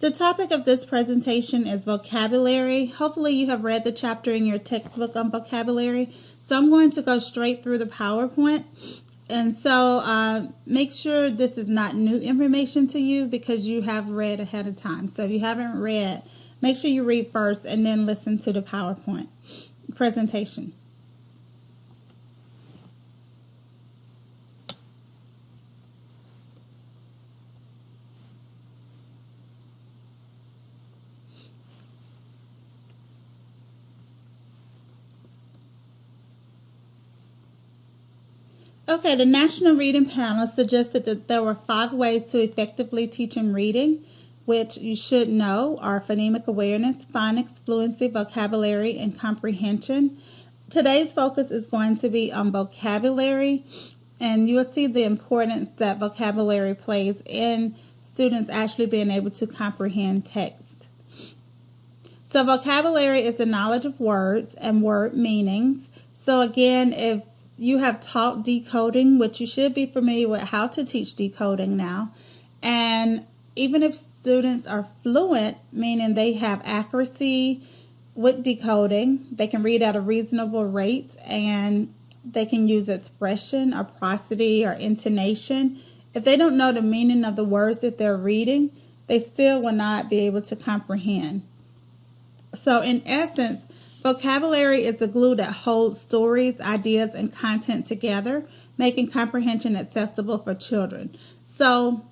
The topic of this presentation is vocabulary. Hopefully you have read the chapter in your textbook on vocabulary. So I'm going to go straight through the PowerPoint. And so make sure this is not new information to you because you have read ahead of time. So if you haven't read, make sure you read first and then listen to the PowerPoint presentation. Okay, the National Reading Panel suggested that there were 5 ways to effectively teach and reading, which you should know are phonemic awareness, phonics, fluency, vocabulary, and comprehension. Today's focus is going to be on vocabulary, and you'll see the importance that vocabulary plays in students actually being able to comprehend text. So vocabulary is the knowledge of words and word meanings. So again, if you have taught decoding, which you should be familiar with how to teach decoding now. And even if students are fluent, meaning they have accuracy with decoding, they can read at a reasonable rate and they can use expression or prosody or intonation. If they don't know the meaning of the words that they're reading, they still will not be able to comprehend. So in essence, vocabulary is the glue that holds stories, ideas, and content together, making comprehension accessible for children. So,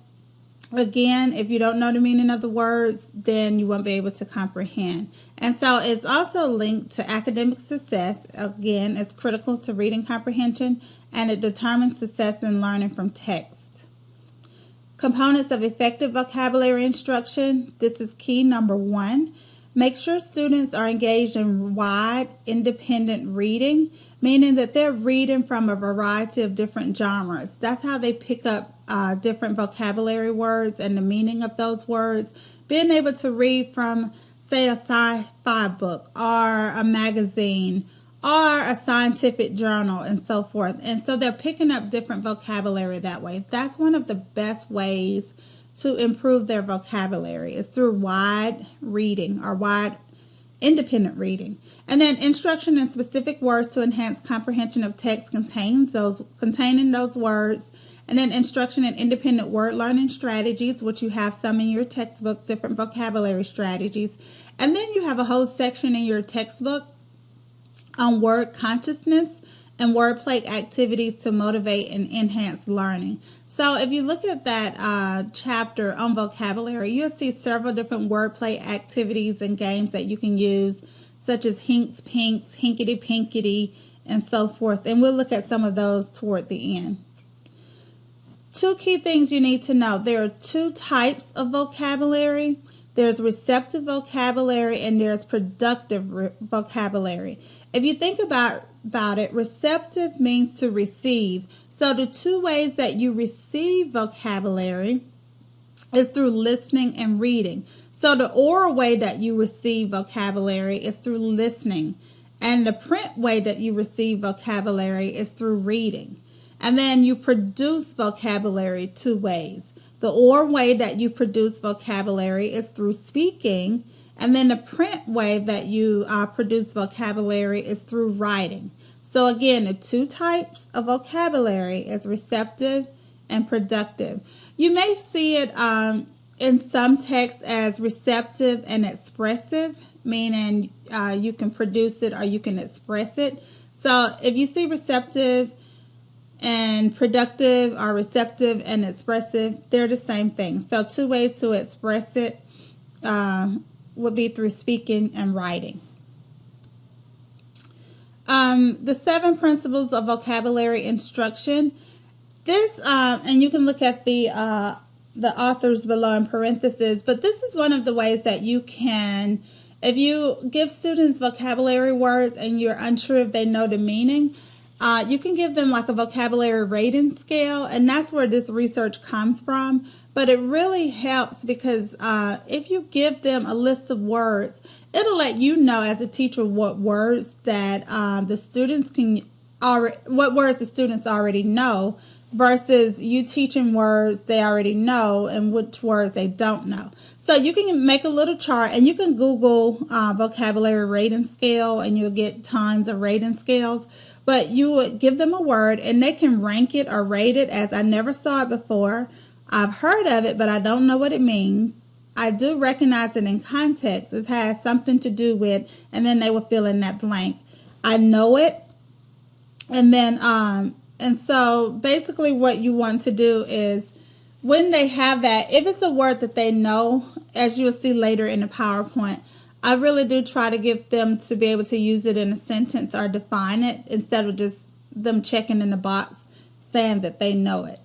again, if you don't know the meaning of the words, then you won't be able to comprehend. And so it's also linked to academic success. Again, it's critical to reading comprehension, and it determines success in learning from text. Components of effective vocabulary instruction. This is key number 1. Make sure students are engaged in wide, independent reading, meaning that they're reading from a variety of different genres. That's how they pick up different vocabulary words and the meaning of those words. Being able to read from, say, a sci-fi book or a magazine or a scientific journal and so forth. And so they're picking up different vocabulary that way. That's one of the best ways to improve their vocabulary is through wide reading or wide independent reading. And then instruction in specific words to enhance comprehension of text containing those words. And then instruction in independent word learning strategies, which you have some in your textbook, different vocabulary strategies. And then you have a whole section in your textbook on word consciousness and wordplay activities to motivate and enhance learning. So if you look at that chapter on vocabulary, you'll see several different wordplay activities and games that you can use, such as hinks, pinks, hinkety, pinkety, and so forth. And we'll look at some of those toward the end. 2 key things you need to know. There are 2 types of vocabulary. There's receptive vocabulary and there's productive vocabulary. If you think about it, receptive means to receive. So the 2 ways that you receive vocabulary is through listening and reading. So the oral way that you receive vocabulary is through listening. And the print way that you receive vocabulary is through reading. And then you produce vocabulary 2 ways. The oral way that you produce vocabulary is through speaking. And then the print way that you produce vocabulary is through writing. So again, the 2 types of vocabulary is receptive and productive. You may see it in some texts as receptive and expressive, meaning you can produce it or you can express it. So if you see receptive and productive or receptive and expressive, they're the same thing. So 2 ways to express it would be through speaking and writing. The 7 principles of vocabulary instruction. This, and you can look at the authors below in parentheses, but this is one of the ways that you can, if you give students vocabulary words and you're unsure if they know the meaning, you can give them like a vocabulary rating scale, and that's where this research comes from. But it really helps because if you give them a list of words, it'll let you know as a teacher what words that the students already know, versus you teaching words they already know and which words they don't know. So you can make a little chart, and you can Google vocabulary rating scale, and you'll get tons of rating scales. But you would give them a word, and they can rank it or rate it as, I never saw it before. I've heard of it, but I don't know what it means. I do recognize it in context. It has something to do with, and then they will fill in that blank. I know it. And then, and so basically what you want to do is, when they have that, if it's a word that they know, as you'll see later in the PowerPoint, I really do try to get them to be able to use it in a sentence or define it, instead of just them checking in the box saying that they know it.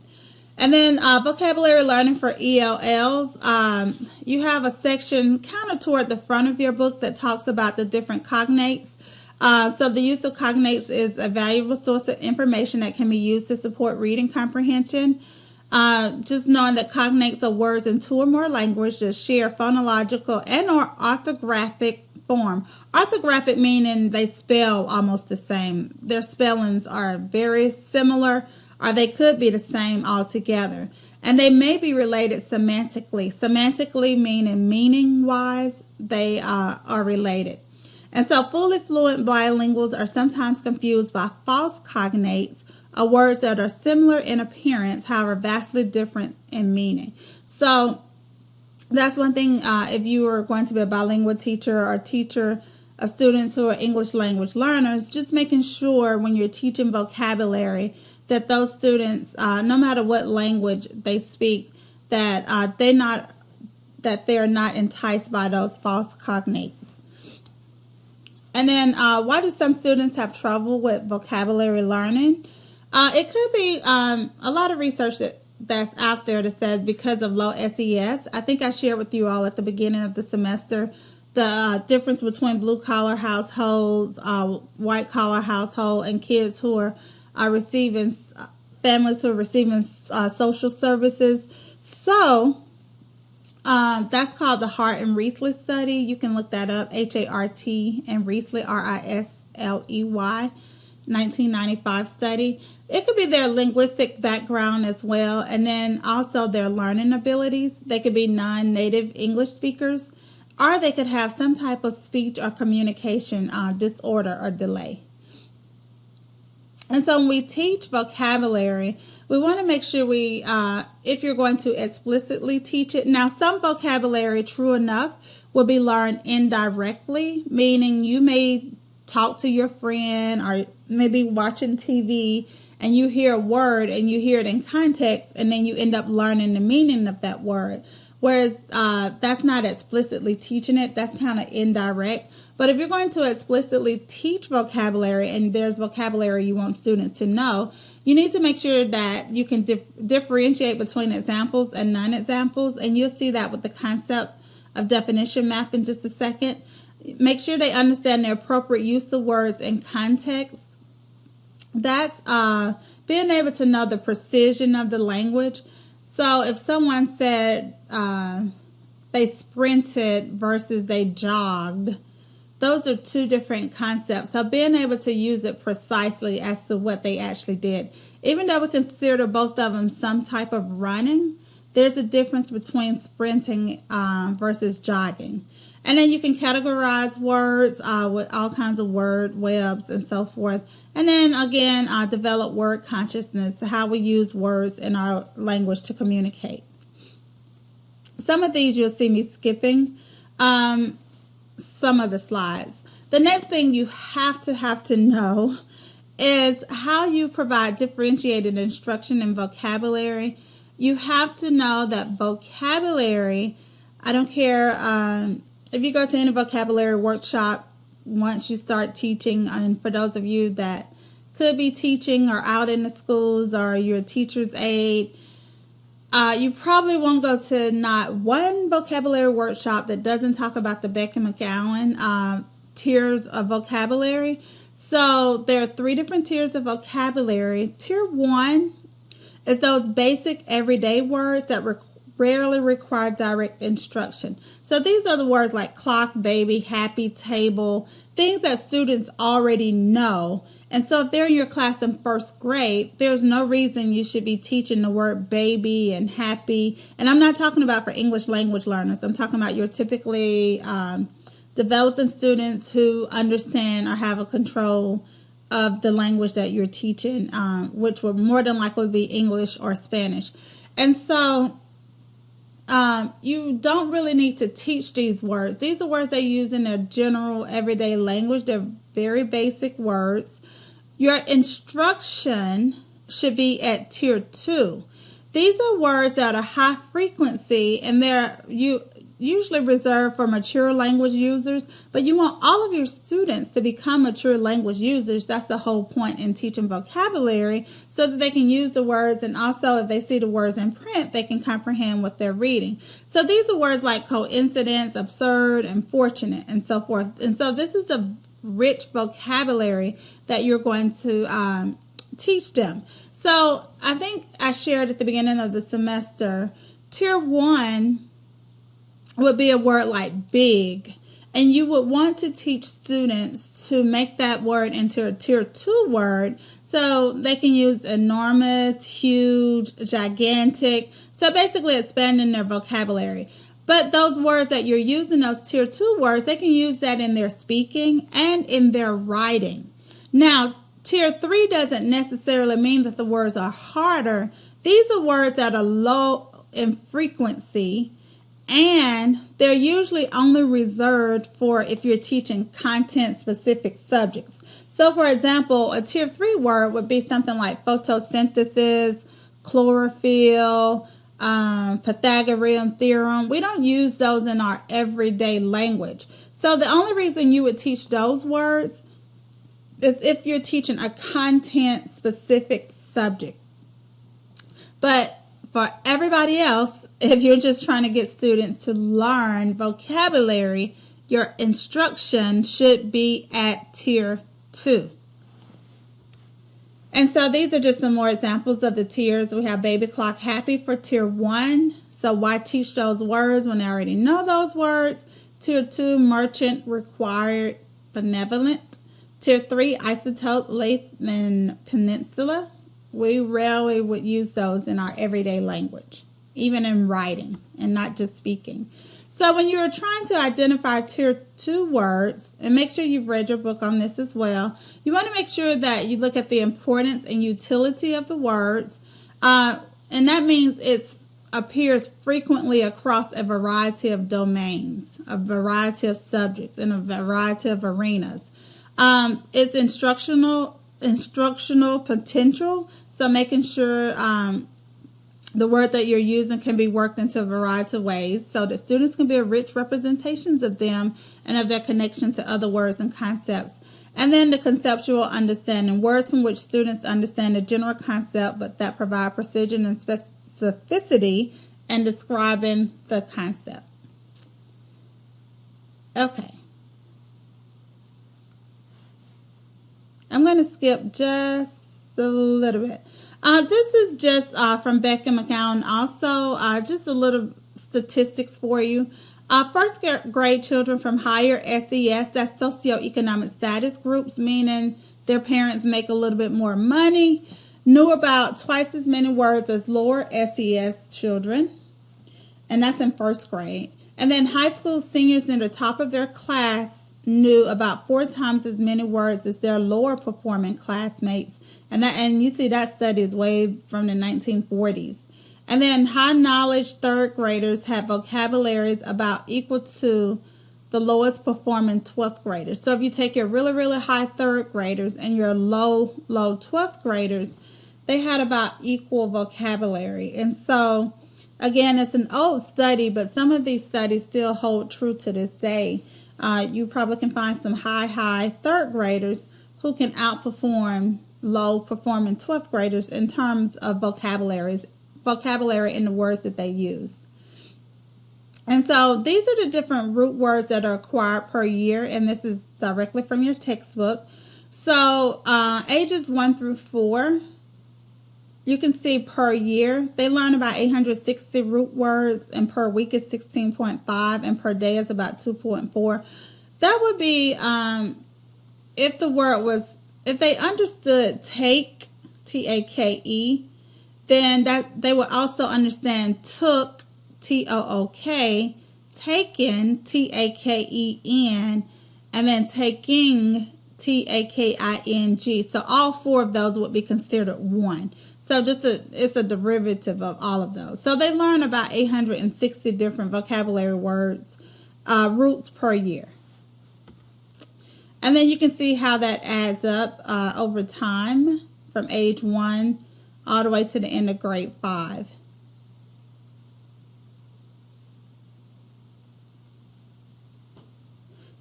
And then vocabulary learning for ELLs, you have a section kind of toward the front of your book that talks about the different cognates. So the use of cognates is a valuable source of information that can be used to support reading comprehension. Just knowing that cognates are words in two or more languages that share phonological and or orthographic form. Orthographic meaning they spell almost the same. Their spellings are very similar, or they could be the same altogether. And they may be related semantically. Semantically meaning meaning-wise, they are related. And so fully fluent bilinguals are sometimes confused by false cognates, or words that are similar in appearance, however vastly different in meaning. So that's one thing, if you are going to be a bilingual teacher or teacher of students who are English language learners, just making sure when you're teaching vocabulary that those students, no matter what language they speak, that they're not enticed by those false cognates. And then why do some students have trouble with vocabulary learning? It could be a lot of research that's out there that says because of low SES. I think I shared with you all at the beginning of the semester the difference between blue-collar households, white-collar household, and kids who are receiving, families who are receiving social services. So that's called the Hart and Risley study. You can look that up, HART and Risley, RISLEY, 1995 study. It could be their linguistic background as well, and then also their learning abilities. They could be non-native English speakers, or they could have some type of speech or communication disorder or delay. And so when we teach vocabulary, we want to make sure if you're going to explicitly teach it. Now, some vocabulary, true enough, will be learned indirectly, meaning you may talk to your friend or maybe watching TV and you hear a word and you hear it in context, and then you end up learning the meaning of that word. Whereas that's not explicitly teaching it. That's kind of indirect. But if you're going to explicitly teach vocabulary and there's vocabulary you want students to know, you need to make sure that you can differentiate between examples and non-examples. And you'll see that with the concept of definition map in just a second. Make sure they understand the appropriate use of words in context. That's being able to know the precision of the language. So if someone said they sprinted versus they jogged, those are two different concepts. So being able to use it precisely as to what they actually did. Even though we consider both of them some type of running, there's a difference between sprinting versus jogging. And then you can categorize words with all kinds of word webs and so forth. And then again, develop word consciousness, how we use words in our language to communicate. Some of these you'll see me skipping some of the slides. The next thing you have to know is how you provide differentiated instruction in vocabulary. You have to know that vocabulary, I don't care if you go to any vocabulary workshop once you start teaching, and for those of you that could be teaching or out in the schools or you're a teacher's aide, you probably won't go to not one vocabulary workshop that doesn't talk about the Beck and McGowan tiers of vocabulary. So there are 3 different tiers of vocabulary. Tier 1 is those basic everyday words that rarely require direct instruction. So these are the words like clock, baby, happy, table, things that students already know And so if they're in your class in first grade, there's no reason you should be teaching the word baby and happy. And I'm not talking about for English language learners. I'm talking about your typically developing students who understand or have a control of the language that you're teaching, which would more than likely be English or Spanish. And so you don't really need to teach these words. These are words they use in their general everyday language. They're very basic words. Your instruction should be at tier 2. These are words that are high frequency, and they're usually reserved for mature language users, but you want all of your students to become mature language users. That's the whole point in teaching vocabulary, so that they can use the words, and also if they see the words in print, they can comprehend what they're reading. So these are words like coincidence, absurd, and fortunate, and so forth. And so this is the rich vocabulary that you're going to teach them. So I think I shared at the beginning of the semester, tier 1 would be a word like big, and you would want to teach students to make that word into a tier 2 word, so they can use enormous, huge, gigantic, so basically expanding their vocabulary. But those words that you're using, those tier 2 words, they can use that in their speaking and in their writing. Now, tier 3 doesn't necessarily mean that the words are harder. These are words that are low in frequency, and they're usually only reserved for if you're teaching content-specific subjects. So, for example, a tier 3 word would be something like photosynthesis, chlorophyll, Pythagorean theorem. We don't use those in our everyday language. So the only reason you would teach those words is if you're teaching a content-specific subject. But for everybody else, if you're just trying to get students to learn vocabulary, your instruction should be at tier 2. And so these are just some more examples of the tiers. We have baby clock happy for tier 1. So why teach those words when they already know those words? Tier 2, merchant required benevolent. Tier 3, isotope Lathan peninsula. We rarely would use those in our everyday language, even in writing and not just speaking. So when you're trying to identify tier 2 words, and make sure you've read your book on this as well, you want to make sure that you look at the importance and utility of the words. And that means it appears frequently across a variety of domains, a variety of subjects, in a variety of arenas. It's instructional potential, so making sure the word that you're using can be worked into a variety of ways so that students can be rich representations of them and of their connection to other words and concepts. And then the conceptual understanding, words from which students understand the general concept but that provide precision and specificity in describing the concept. Okay. I'm going to skip just a little bit. This is just from Beck and McCown. Also, just a little statistics for you. First grade children from higher SES, that's socioeconomic status groups, meaning their parents make a little bit more money, knew about twice as many words as lower SES children, and that's in first grade. And then high school seniors in the top of their class knew about 4 times as many words as their lower performing classmates. And you see that study is way from the 1940s. And then high knowledge third graders had vocabularies about equal to the lowest performing 12th graders. So if you take your really, really high third graders and your low 12th graders, they had about equal vocabulary. And so, again, it's an old study, but some of these studies still hold true to this day. You probably can find some high third graders who can outperform low-performing 12th graders in terms of vocabulary in the words that they use. And so these are the different root words that are acquired per year, and this is directly from your textbook. So ages 1 through 4, you can see per year, they learn about 860 root words, and per week is 16.5, and per day is about 2.4. That would be if the word was if they understood take, T-A-K-E, then that they would also understand took, T-O-O-K, taken, T-A-K-E-N, and then taking, T-A-K-I-N-G. So all four of those would be considered one. So it's a derivative of all of those. So they learn about 860 different vocabulary words, roots per year. And then you can see how that adds up over time from age 1 all the way to the end of grade 5.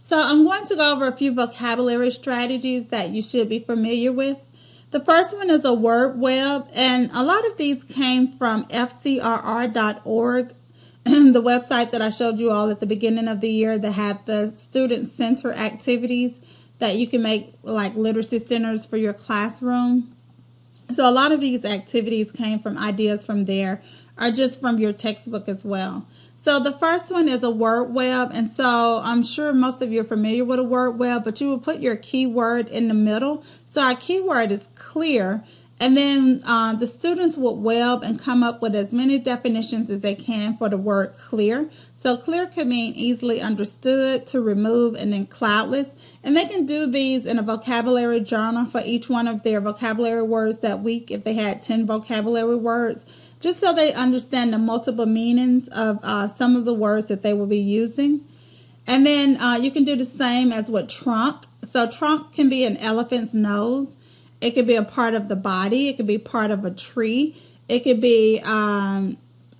So I'm going to go over a few vocabulary strategies that you should be familiar with. The first one is a word web, and a lot of these came from fcrr.org, the website that I showed you all at the beginning of the year that had the student center activities that you can make like literacy centers for your classroom. So a lot of these activities came from ideas from there or just from your textbook as well. So the first one is a word web, and so I'm sure most of you are familiar with a word web, but you will put your keyword in the middle. So our keyword is clear, and then the students will web and come up with as many definitions as they can for the word clear. So clear could mean easily understood, to remove, and then cloudless. And they can do these in a vocabulary journal for each one of their vocabulary words that week if they had 10 vocabulary words, just so they understand the multiple meanings of some of the words that they will be using. And then you can do the same as with trunk. So trunk can be an elephant's nose. It could be a part of the body. It could be part of a tree. It could be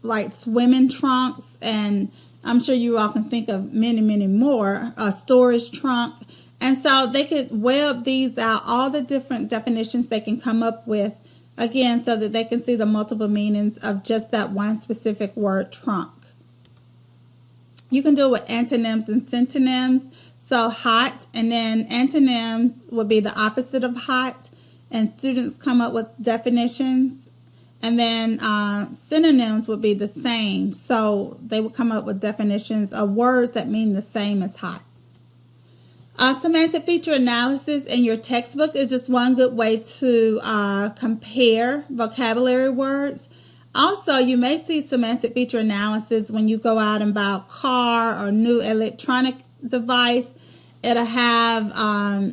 like swimming trunks. And I'm sure you all can think of many, many more. A storage trunk. And so they could web these out, all the different definitions they can come up with, again, so that they can see the multiple meanings of just that one specific word, trunk. You can do it with antonyms and synonyms. So hot, and then antonyms would be the opposite of hot, and students come up with definitions. And then synonyms would be the same. So they would come up with definitions of words that mean the same as hot. Semantic feature analysis in your textbook is just one good way to compare vocabulary words. Also, you may see semantic feature analysis when you go out and buy a car or new electronic device. It'll have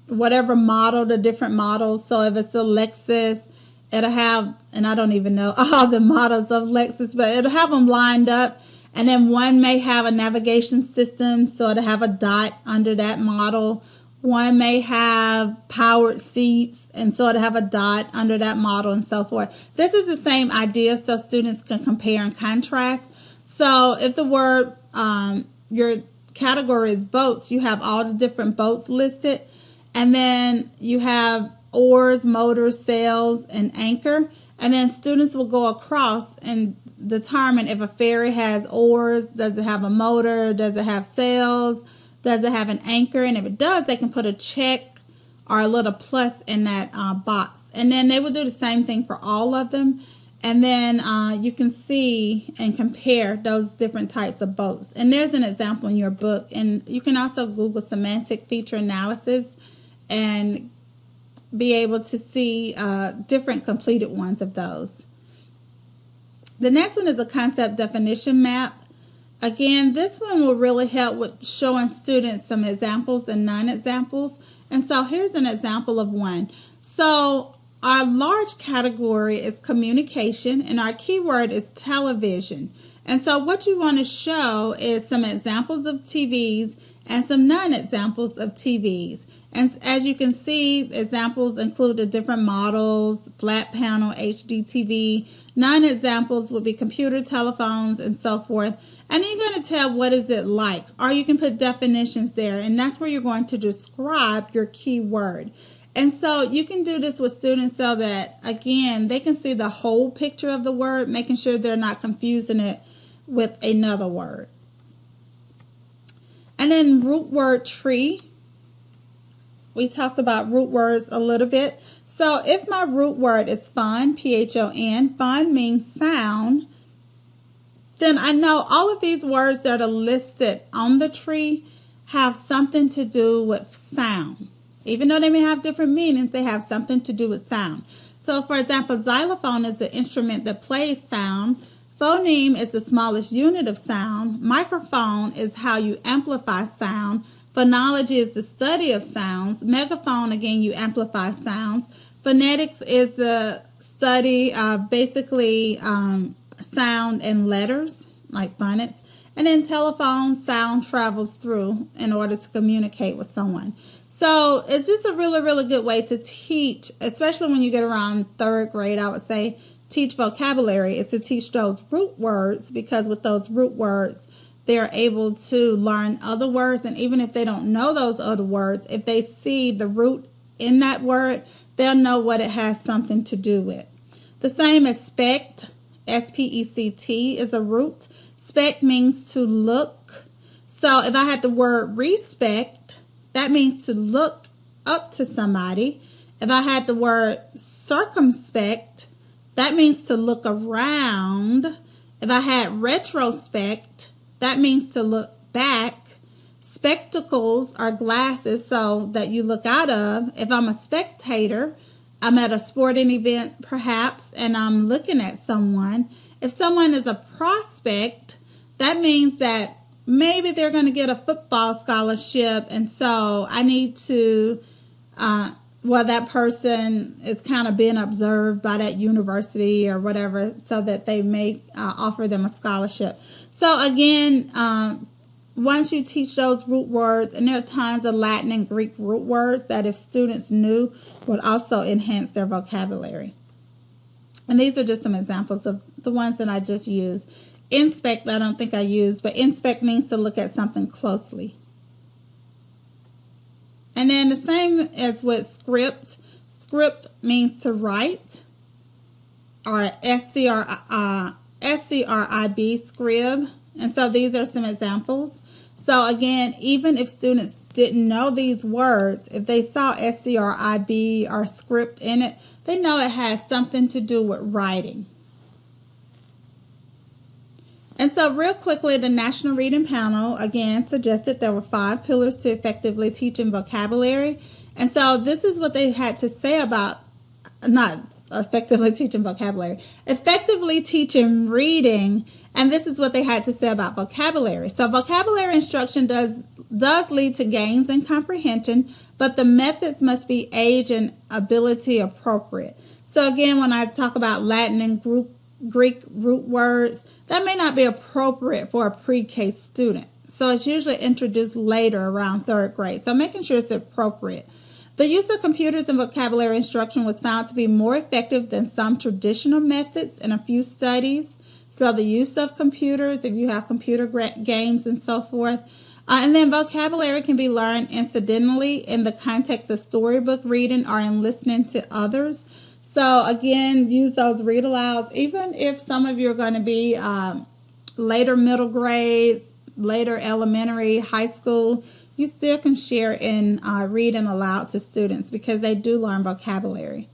whatever model, the different models. So if it's a Lexus, it'll have, and I don't even know all the models of Lexus, but it'll have them lined up. And then one may have a navigation system, so it'll have a dot under that model. One may have powered seats, and so it'll have a dot under that model and so forth. This is the same idea, so students can compare and contrast. So if the word, your category is boats, you have all the different boats listed. And then you have oars, motors, sails, and anchor. And then students will go across and determine if a ferry has oars, does it have a motor, does it have sails, does it have an anchor, and if it does, they can put a check or a little plus in that box. And then they will do the same thing for all of them, and then you can see and compare those different types of boats. And there's an example in your book, and you can also Google semantic feature analysis and be able to see different completed ones of those. The next one is a concept definition map. Again, this one will really help with showing students some examples and non-examples. And so here's an example of one. So our large category is communication, and our keyword is television. And so what you want to show is some examples of TVs and some non-examples of TVs. And as you can see, examples include the different models, flat panel, HD TV. Non-examples would be computer, telephones, and so forth. And you're going to tell what is it like. Or you can put definitions there, and that's where you're going to describe your keyword. And so you can do this with students so that, again, they can see the whole picture of the word, making sure they're not confusing it with another word. And then root word tree. We talked about root words a little bit. So if my root word is fun, P-H-O-N, fun means sound, then I know all of these words that are listed on the tree have something to do with sound. Even though they may have different meanings, they have something to do with sound. So, for example, xylophone is the instrument that plays sound. Phoneme is the smallest unit of sound. Microphone is how you amplify sound. Phonology is the study of sounds. Megaphone, again, you amplify sounds. Phonetics is the study of basically sound and letters, like phonics. And then telephone, sound travels through in order to communicate with someone. So it's just a really, really good way to teach, especially when you get around third grade, I would say, teach vocabulary is to teach those root words, because with those root words, they're able to learn other words. And even if they don't know those other words, if they see the root in that word, they'll know what it has something to do with. The same as spect, S-P-E-C-T, is a root. Spect means to look. So if I had the word respect, that means to look up to somebody. If I had the word circumspect, that means to look around. If I had retrospect, that means to look back. Spectacles are glasses so that you look out of. If I'm a spectator, I'm at a sporting event perhaps, and I'm looking at someone. If someone is a prospect, that means that maybe they're going to get a football scholarship, and so I need to, that person is kind of being observed by that university or whatever, so that they may offer them a scholarship. So again, once you teach those root words, and there are tons of Latin and Greek root words that if students knew would also enhance their vocabulary. And these are just some examples of the ones that I just used. Inspect, I don't think I used, but inspect means to look at something closely. And then the same as with script. Script means to write, or S-C-R-I-B, scrib. And so these are some examples. So again, even if students didn't know these words, if they saw S-C-R-I-B or script in it, they know it has something to do with writing. And so real quickly, the National Reading Panel, again, suggested there were 5 pillars to effectively teaching vocabulary. And so this is what they had to say about, not effectively teaching vocabulary, effectively teaching reading. And this is what they had to say about vocabulary. So vocabulary instruction does lead to gains in comprehension, but the methods must be age and ability appropriate. So again, when I talk about Latin and Greek root words, that may not be appropriate for a pre-K student. So it's usually introduced later around third grade. So making sure it's appropriate. The use of computers in vocabulary instruction was found to be more effective than some traditional methods in a few studies. So the use of computers, if you have computer games and so forth. And then vocabulary can be learned incidentally in the context of storybook reading or in listening to others. So again, use those read alouds. Even if some of you are going to be later middle grades, later elementary, high school, you still can share in reading aloud to students because they do learn vocabulary.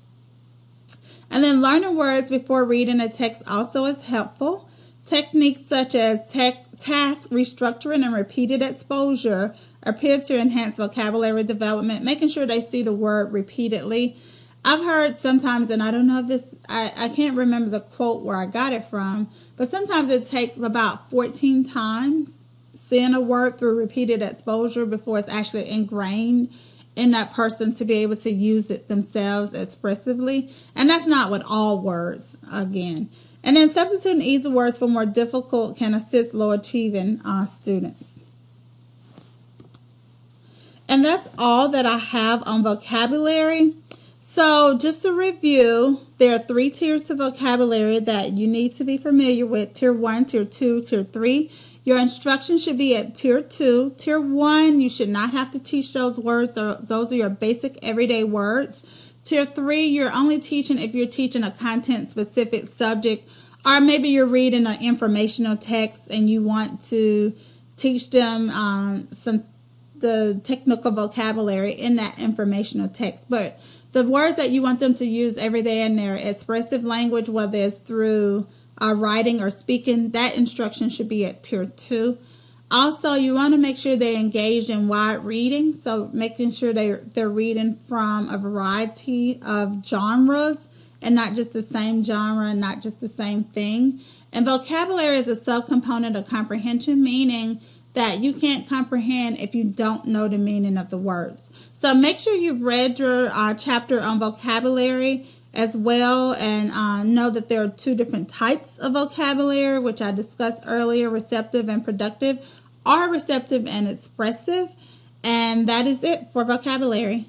And then learning words before reading a text also is helpful. Techniques such as task restructuring and repeated exposure appear to enhance vocabulary development, making sure they see the word repeatedly. I've heard sometimes, and I don't know if this, I can't remember the quote where I got it from, but sometimes it takes about 14 times seeing a word through repeated exposure before it's actually ingrained in that person to be able to use it themselves expressively. And that's not with all words, again. And then substituting easy words for more difficult can assist low achieving students. And that's all that I have on vocabulary. So just to review, there are 3 tiers to vocabulary that you need to be familiar with. Tier 1, Tier 2, Tier 3. Your instruction should be at Tier 2. Tier 1, you should not have to teach those words. Those are your basic everyday words. Tier 3, you're only teaching if you're teaching a content-specific subject, or maybe you're reading an informational text and you want to teach them the technical vocabulary in that informational text. But the words that you want them to use every day in their expressive language, whether it's through writing or speaking, that instruction should be at Tier 2. Also, you want to make sure they're engaged in wide reading, so making sure they're reading from a variety of genres and not just the same genre, not just the same thing. And vocabulary is a subcomponent of comprehension, meaning that you can't comprehend if you don't know the meaning of the words. So make sure you've read your chapter on vocabulary as well, and know that there are two different types of vocabulary, which I discussed earlier, receptive and productive, or receptive and expressive. And that is it for vocabulary.